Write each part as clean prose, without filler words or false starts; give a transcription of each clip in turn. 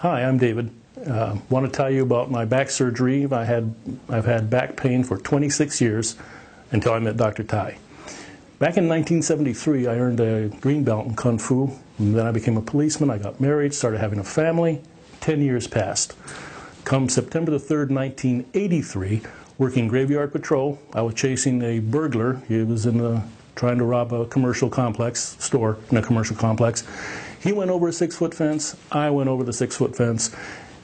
Hi, I'm David. Want to tell you about my back surgery. I've had back pain for 26 years until I met Dr. Tai. Back in 1973, I earned a green belt in Kung Fu. And then I became a policeman. I got married, started having a family. 10 years passed. Come September the 3rd, 1983, working graveyard patrol, I was chasing a burglar. He was trying to rob a commercial complex, store in a commercial complex. He went over a 6-foot fence. I went over the 6-foot fence.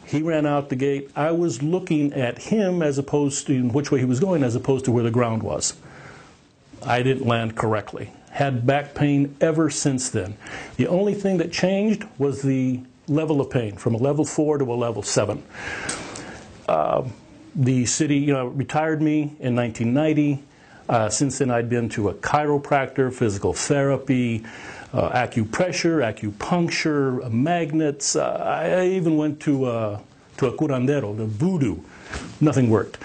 He ran out the gate. I was looking at him as opposed to which way he was going as opposed to where the ground was. I didn't land correctly. Had back pain ever since then. The only thing that changed was the level of pain, from a level 4 to a level 7. The city, retired me in 1990. Since then, I'd been to a chiropractor, physical therapy, acupressure, acupuncture, magnets. I even went to a curandero, the voodoo. Nothing worked.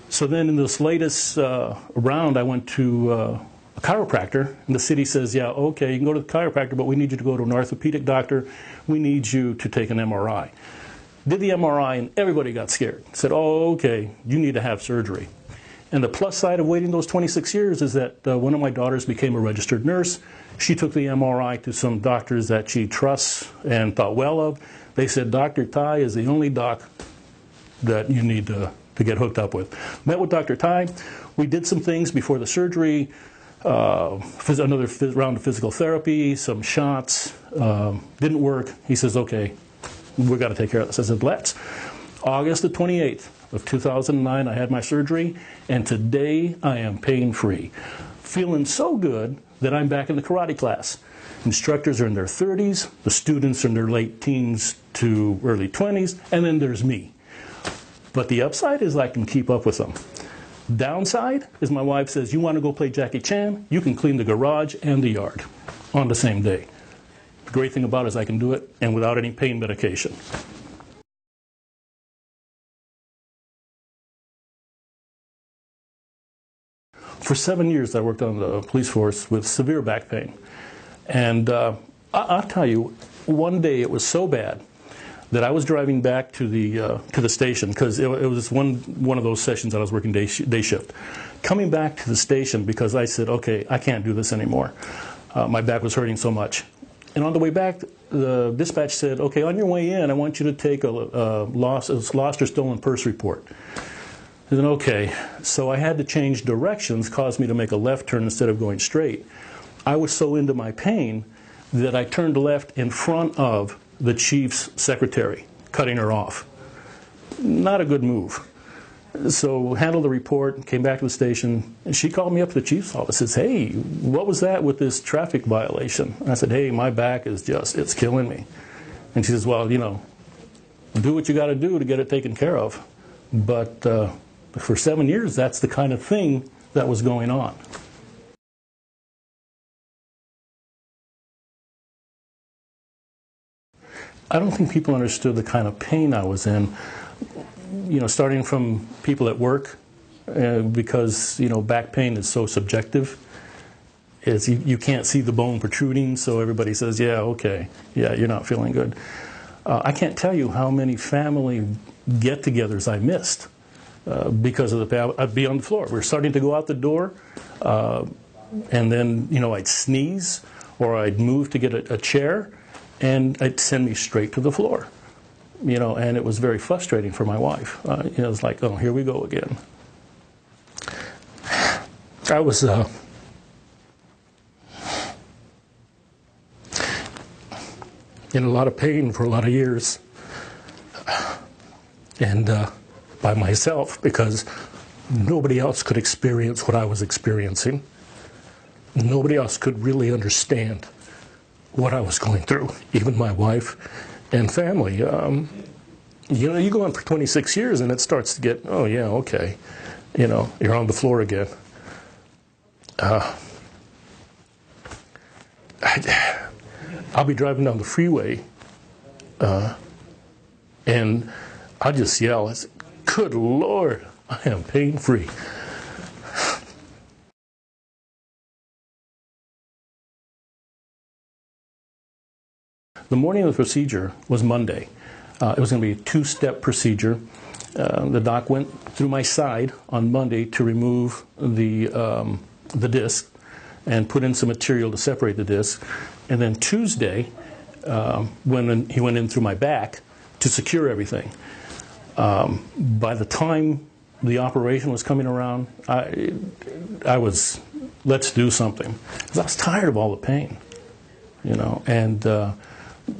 So then in this latest round, I went to a chiropractor, and the city says, yeah, okay, you can go to the chiropractor, but we need you to go to an orthopedic doctor. We need you to take an MRI. Did the MRI, and everybody got scared. Said, oh, okay, you need to have surgery. And the plus side of waiting those 26 years is that one of my daughters became a registered nurse. She took the MRI to some doctors that she trusts and thought well of. They said, Dr. Tai is the only doc that you need to get hooked up with. Met with Dr. Tai. We did some things before the surgery, another round of physical therapy, some shots. Didn't work. He says, okay, we've got to take care of this. I said, let's. August the 28th of 2009, I had my surgery, and today I am pain-free. Feeling so good that I'm back in the karate class. Instructors are in their 30s, the students are in their late teens to early 20s, and then there's me. But the upside is I can keep up with them. Downside is my wife says, you want to go play Jackie Chan? You can clean the garage and the yard on the same day. The great thing about it is I can do it and without any pain medication. For 7 years, I worked on the police force with severe back pain. And I'll tell you, one day it was so bad that I was driving back to the station, because it was one of those sessions that I was working day shift. Coming back to the station because I said, okay, I can't do this anymore. My back was hurting so much. And on the way back, the dispatch said, okay, on your way in, I want you to take a lost or stolen purse report. And then, okay, so I had to change directions, caused me to make a left turn instead of going straight. I was so into my pain that I turned left in front of the chief's secretary, cutting her off. Not a good move. So handled the report, came back to the station, and she called me up to the chief's office and says, hey, what was that with this traffic violation? And I said, hey, my back is it's killing me. And she says, well, do what you got to do to get it taken care of. But for 7 years, that's the kind of thing that was going on. I don't think people understood the kind of pain I was in, starting from people at work, because, back pain is so subjective. You can't see the bone protruding, so everybody says, yeah, okay, yeah, you're not feeling good. I can't tell you how many family get-togethers I missed because of the pain. I'd be on the floor. We're starting to go out the door, and then, I'd sneeze, or I'd move to get a chair, and it'd send me straight to the floor, and it was very frustrating for my wife. It was like, oh, here we go again. I was in a lot of pain for a lot of years, and by myself, because nobody else could experience what I was experiencing. Nobody else could really understand what I was going through, even my wife and family. You go on for 26 years and it starts to get, oh yeah, okay, you're on the floor again. I'll be driving down the freeway and I'll just yell, good Lord, I am pain-free. The morning of the procedure was Monday. It was going to be a two-step procedure. The doc went through my side on Monday to remove the disc and put in some material to separate the disc. And then Tuesday, when he went in through my back to secure everything. By the time the operation was coming around, I was, let's do something. 'Cause I was tired of all the pain, you know, and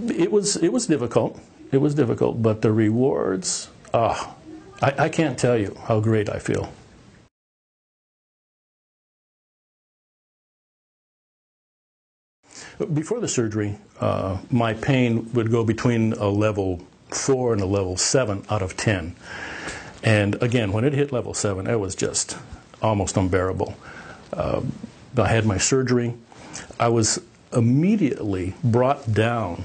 it was difficult. It was difficult, but the rewards, I can't tell you how great I feel. Before the surgery, my pain would go between a level 4 and a level 7 out of 10. And again, when it hit level 7, it was just almost unbearable. I had my surgery. I was immediately brought down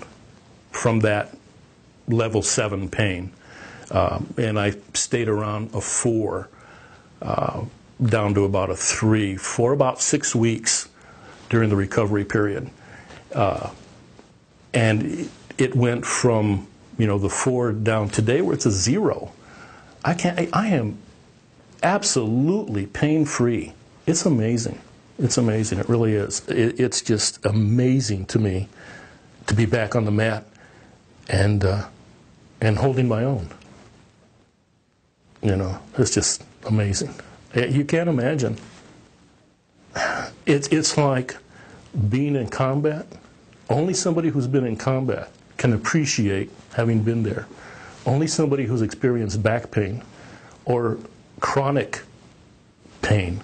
from that level 7 pain. And I stayed around a 4, down to about a 3, for about 6 weeks during the recovery period. And it went from, you know, the 4 down today where it's a 0. I am absolutely pain-free. It's amazing. It's amazing. It really is. It's just amazing to me to be back on the mat and holding my own. You know, it's just amazing. You can't imagine. It's like being in combat. Only somebody who's been in combat can appreciate having been there. Only somebody who's experienced back pain or chronic pain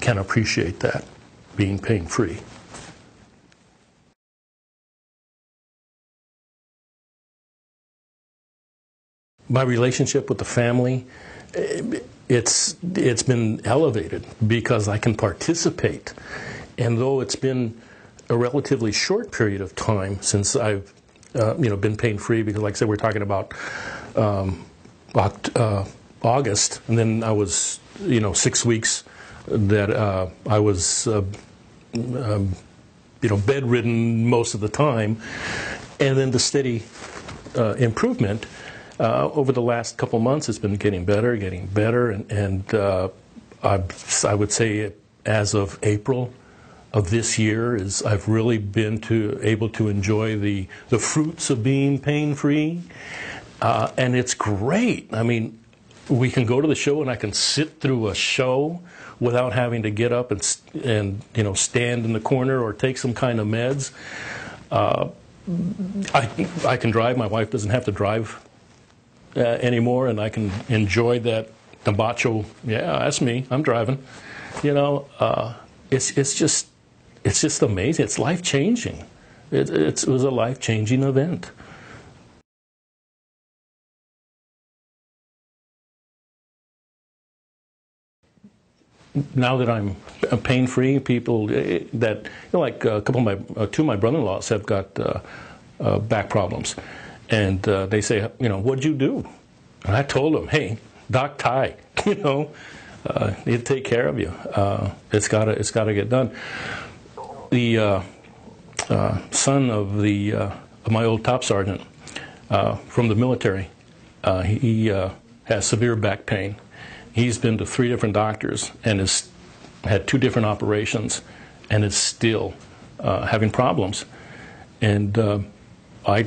can appreciate that, being pain-free. My relationship with the family, it's been elevated because I can participate. And though it's been a relatively short period of time since I've been pain-free, because like I said, we're talking about August, and then I was 6 weeks that I was bedridden most of the time, and then the steady improvement over the last couple months has been getting better, and I would say as of April of this year is I've really been able to enjoy the fruits of being pain-free, and it's great. I mean, we can go to the show and I can sit through a show without having to get up and stand in the corner or take some kind of meds. I can drive. My wife doesn't have to drive anymore, and I can enjoy that macho. Yeah, that's me. I'm driving. It's just amazing. It's life-changing. It was a life-changing event. Now that I'm pain-free, people that two of my brother-in-laws have got back problems, and they say, what'd you do? And I told them, hey, Doc Ty, he'll take care of you. It's gotta get done. The son of my old top sergeant from the military, he has severe back pain. He's been to 3 different doctors and has had 2 different operations and is still having problems. And I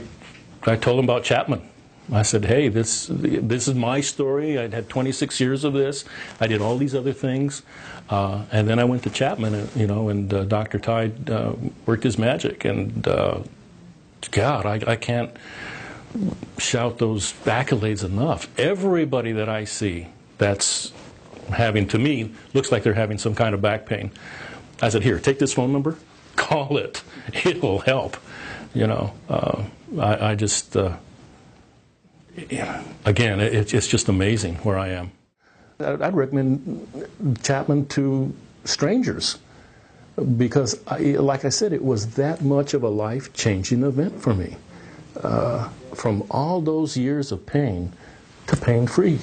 told him about Chapman. I said, hey, this is my story. I'd had 26 years of this. I did all these other things. And then I went to Chapman, and Dr. Tide worked his magic. And God, I can't shout those accolades enough. Everybody that I see that's having, to me, looks like they're having some kind of back pain. I said, here, take this phone number, call it. It'll help. I just... again, it's just amazing where I am. I'd recommend Chapman to strangers because, like I said, it was that much of a life-changing event for me. From all those years of pain to pain-free.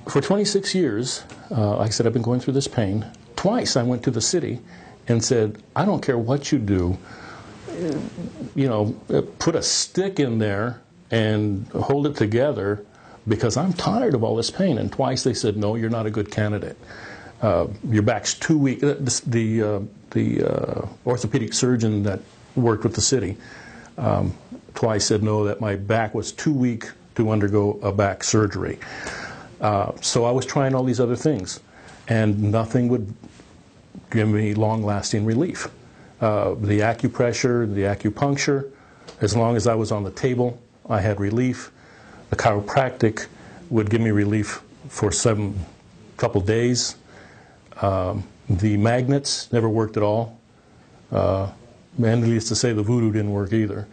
For 26 years, like I said, I've been going through this pain. twice I went to the city and said, I don't care what you do, put a stick in there and hold it together because I'm tired of all this pain. And twice they said, no, you're not a good candidate. Your back's too weak. The orthopedic surgeon that worked with the city twice said no, that my back was too weak to undergo a back surgery. So I was trying all these other things, and nothing would give me long-lasting relief. The acupressure, the acupuncture, as long as I was on the table, I had relief. The chiropractic would give me relief for couple days. The magnets never worked at all. And needless to say, the voodoo didn't work either.